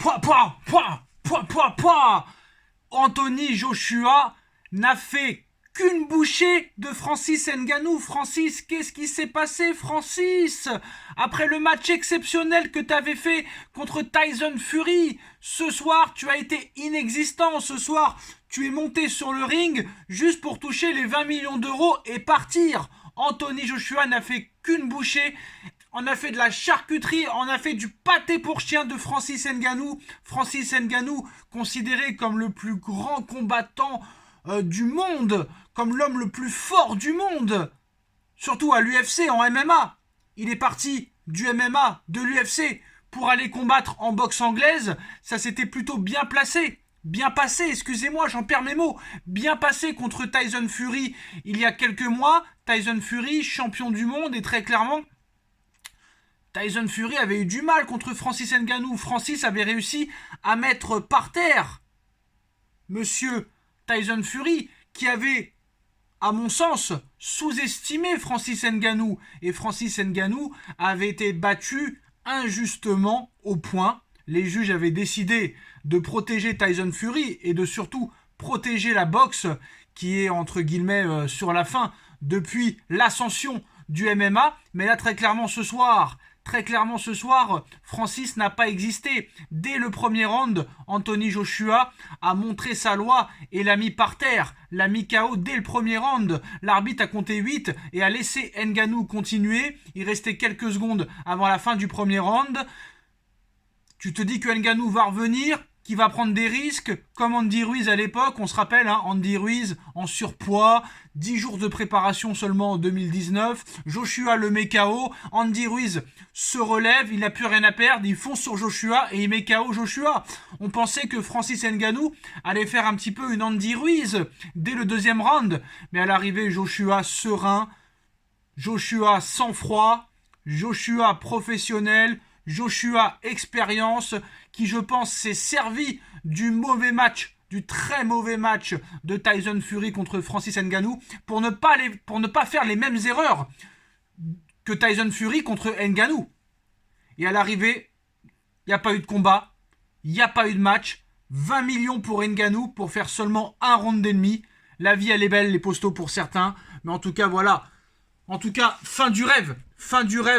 Pouah, pouah, pouah, pouah, pouah, pouah. Anthony Joshua n'a fait qu'une bouchée de Francis Ngannou. Francis, qu'est-ce qui s'est passé, Francis? Après le match exceptionnel que tu avais fait contre Tyson Fury, ce soir, tu as été inexistant. Ce soir, tu es monté sur le ring juste pour toucher les 20 millions d'euros et partir. Anthony Joshua n'a fait qu'une bouchée. On a fait de la charcuterie, on a fait du pâté pour chien de Francis Ngannou. Francis Ngannou, considéré comme le plus grand combattant du monde, comme l'homme le plus fort du monde, surtout à l'UFC en MMA. Il est parti du MMA, de l'UFC, pour aller combattre en boxe anglaise. Ça s'était plutôt bien placé. Bien passé, excusez-moi, j'en perds mes mots. Bien passé contre Tyson Fury il y a quelques mois. Tyson Fury, champion du monde, et très clairement, Tyson Fury avait eu du mal contre Francis Ngannou. Francis avait réussi à mettre par terre Monsieur Tyson Fury, qui avait, à mon sens, sous-estimé Francis Ngannou. Et Francis Ngannou avait été battu injustement au point. Les juges avaient décidé de protéger Tyson Fury et de surtout protéger la boxe qui est entre guillemets sur la fin depuis l'ascension du MMA. Mais là, très clairement ce soir, Francis n'a pas existé. Dès le premier round, Anthony Joshua a montré sa loi et l'a mis par terre, l'a mis KO dès le premier round. L'arbitre a compté 8 et a laissé Ngannou continuer. Il restait quelques secondes avant la fin du premier round. Tu te dis que Ngannou va revenir, qu'il va prendre des risques, comme Andy Ruiz à l'époque, on se rappelle, Andy Ruiz en surpoids, 10 jours de préparation seulement en 2019, Joshua le met KO, Andy Ruiz se relève, il n'a plus rien à perdre, il fonce sur Joshua et il met KO Joshua. On pensait que Francis Ngannou allait faire un petit peu une Andy Ruiz dès le deuxième round, mais à l'arrivée, Joshua serein, Joshua sans froid, Joshua professionnel, Joshua expérience, qui je pense s'est servi du mauvais match, du très mauvais match de Tyson Fury contre Francis Ngannou pour ne pas faire les mêmes erreurs que Tyson Fury contre Ngannou. Et à l'arrivée, il n'y a pas eu de combat, il n'y a pas eu de match, 20 millions pour Ngannou pour faire seulement un round et demi. La vie elle est belle, les postos pour certains, mais en tout cas voilà. En tout cas, fin du rêve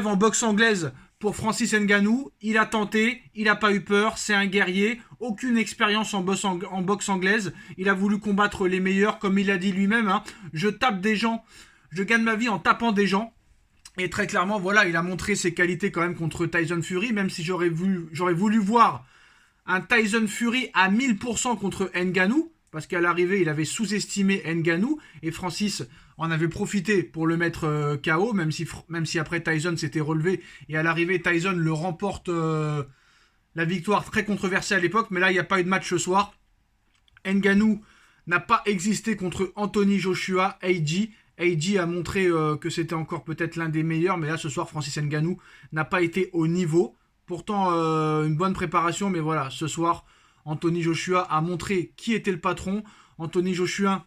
en boxe anglaise pour Francis Ngannou. Il a tenté, il n'a pas eu peur, c'est un guerrier, aucune expérience en boxe anglaise. Il a voulu combattre les meilleurs, comme il a dit lui-même. Je tape des gens, je gagne ma vie en tapant des gens. Et très clairement, voilà, il a montré ses qualités quand même contre Tyson Fury, même si j'aurais voulu voir un Tyson Fury à 1000% contre Ngannou, parce qu'à l'arrivée, il avait sous-estimé Ngannou, et Francis en avait profité pour le mettre KO, même si après Tyson s'était relevé, et à l'arrivée, Tyson le remporte la victoire très controversée à l'époque, mais là, il n'y a pas eu de match ce soir. Ngannou n'a pas existé contre Anthony Joshua, AJ. AJ a montré que c'était encore peut-être l'un des meilleurs, mais là, ce soir, Francis Ngannou n'a pas été au niveau. Pourtant, une bonne préparation, mais voilà, ce soir, Anthony Joshua a montré qui était le patron. Anthony Joshua,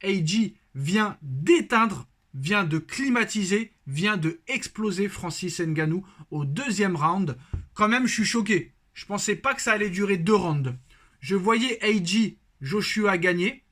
AJ vient d'éteindre, vient de climatiser, vient de exploser Francis Ngannou au deuxième round. Quand même, je suis choqué. Je pensais pas que ça allait durer 2 rounds. Je voyais AJ Joshua gagner.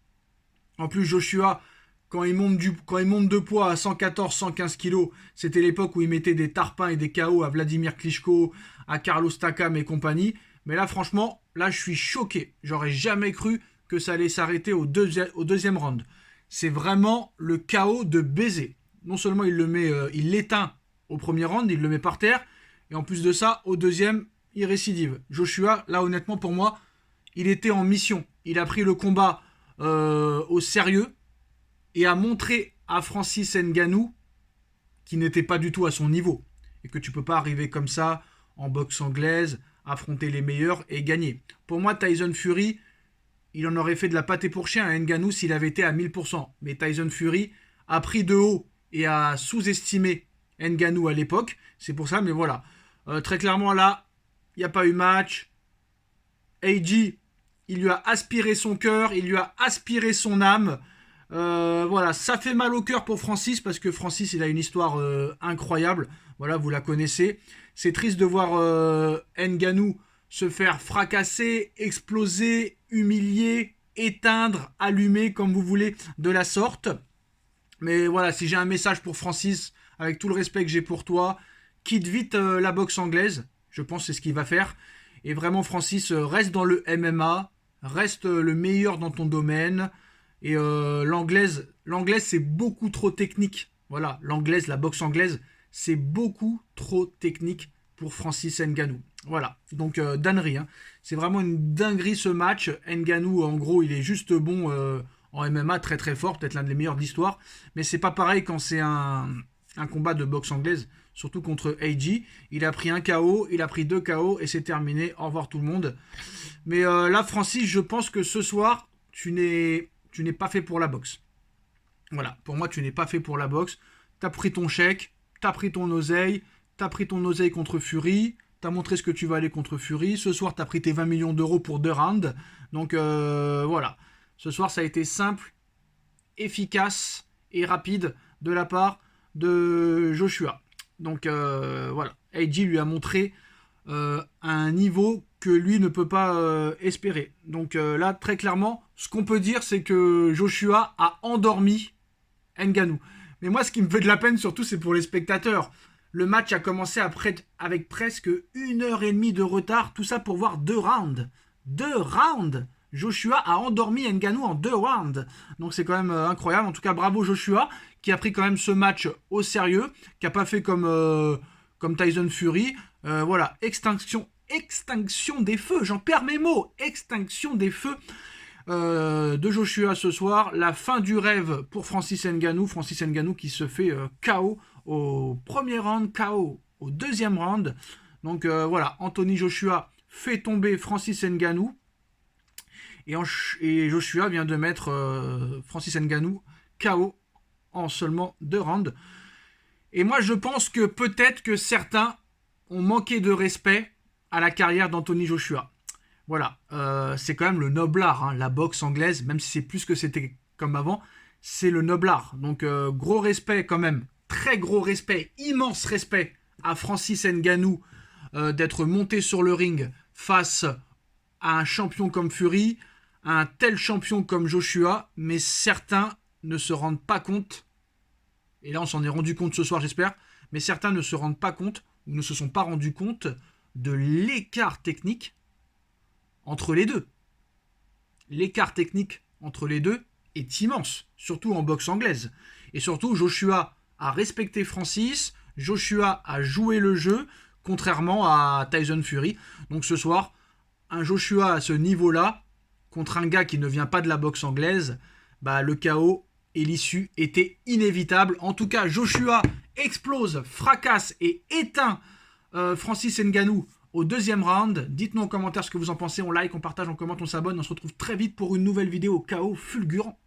En plus, Joshua, quand il monte de poids à 114-115 kg, c'était l'époque où il mettait des tarpins et des KO à Vladimir Klitschko, à Carlos Takam et compagnie. Mais là, franchement, là, je suis choqué. J'aurais jamais cru que ça allait s'arrêter au deuxième round. C'est vraiment le KO de baiser. Non seulement il l'éteint au premier round, il le met par terre, et en plus de ça, au deuxième, il récidive. Joshua, là, honnêtement, pour moi, il était en mission. Il a pris le combat au sérieux et a montré à Francis Ngannou qui n'était pas du tout à son niveau. Et que tu peux pas arriver comme ça, en boxe anglaise, affronter les meilleurs et gagner. Pour moi, Tyson Fury, il en aurait fait de la pâté pour chien à Ngannou s'il avait été à 1000%. Mais Tyson Fury a pris de haut et a sous-estimé Ngannou à l'époque. C'est pour ça, mais voilà. Très clairement, là, il n'y a pas eu match. AJ, il lui a aspiré son cœur, il lui a aspiré son âme. Voilà, ça fait mal au cœur pour Francis, parce que Francis, il a une histoire incroyable. Voilà, vous la connaissez. C'est triste de voir Ngannou se faire fracasser, exploser, humilier, éteindre, allumer, comme vous voulez, de la sorte. Mais voilà, si j'ai un message pour Francis, avec tout le respect que j'ai pour toi, quitte vite la boxe anglaise. Je pense que c'est ce qu'il va faire. Et vraiment, Francis, reste dans le MMA, reste le meilleur dans ton domaine. Et l'anglaise, c'est beaucoup trop technique. Voilà, l'anglaise, la boxe anglaise, c'est beaucoup trop technique pour Francis Ngannou. Voilà, donc dinguerie. Hein. C'est vraiment une dinguerie ce match. Ngannou, en gros, il est juste bon en MMA, très très fort, peut-être l'un des meilleurs de l'histoire. Mais c'est pas pareil quand c'est un combat de boxe anglaise, surtout contre AJ. Il a pris un KO, il a pris 2 KO et c'est terminé. Au revoir tout le monde. Mais là, Francis, je pense que ce soir, tu n'es pas fait pour la boxe. Voilà, pour moi, tu n'es pas fait pour la boxe. T'as pris ton chèque, t'as pris ton oseille contre Fury, t'as montré ce que tu vas aller contre Fury. Ce soir, t'as pris tes 20 millions d'euros pour 2 rounds. Donc voilà, ce soir, ça a été simple, efficace et rapide de la part de Joshua. Donc voilà, AJ lui a montré un niveau que lui ne peut pas espérer. Donc là, très clairement, ce qu'on peut dire, c'est que Joshua a endormi Ngannou. Mais moi, ce qui me fait de la peine surtout, c'est pour les spectateurs. Le match a commencé avec presque 1h30 de retard, tout ça pour voir 2 rounds. 2 rounds. Joshua a endormi Ngannou en 2 rounds. Donc c'est quand même incroyable. En tout cas, bravo Joshua, qui a pris quand même ce match au sérieux, qui n'a pas fait comme Tyson Fury. Voilà, extinction des feux, j'en perds mes mots. Extinction des feux de Joshua ce soir. La fin du rêve pour Francis Ngannou. Francis Ngannou qui se fait KO au premier round, KO au deuxième round. Donc voilà, Anthony Joshua fait tomber Francis Ngannou. Et Joshua vient de mettre Francis Ngannou KO en seulement 2 rounds. Et moi, je pense que peut-être que certains ont manqué de respect à la carrière d'Anthony Joshua. Voilà, c'est quand même le noble art, hein, la boxe anglaise, même si c'est plus que c'était comme avant, c'est le noble art. Donc gros respect quand même, très gros respect, immense respect à Francis Ngannou d'être monté sur le ring face à un champion comme Fury, à un tel champion comme Joshua, mais certains ne se rendent pas compte, et là on s'en est rendu compte ce soir j'espère, mais certains ne se rendent pas compte, ou ne se sont pas rendus compte de l'écart technique entre les deux. L'écart technique entre les deux est immense, surtout en boxe anglaise. Et surtout, Joshua a respecté Francis, Joshua a joué le jeu, contrairement à Tyson Fury. Donc ce soir, un Joshua à ce niveau-là, contre un gars qui ne vient pas de la boxe anglaise, bah, le KO et l'issue étaient inévitables. En tout cas, Joshua explose, fracasse et éteint Francis Ngannou au deuxième round. Dites-nous en commentaire ce que vous en pensez. On like, on partage, on commente, on s'abonne. On se retrouve très vite pour une nouvelle vidéo KO fulgurant.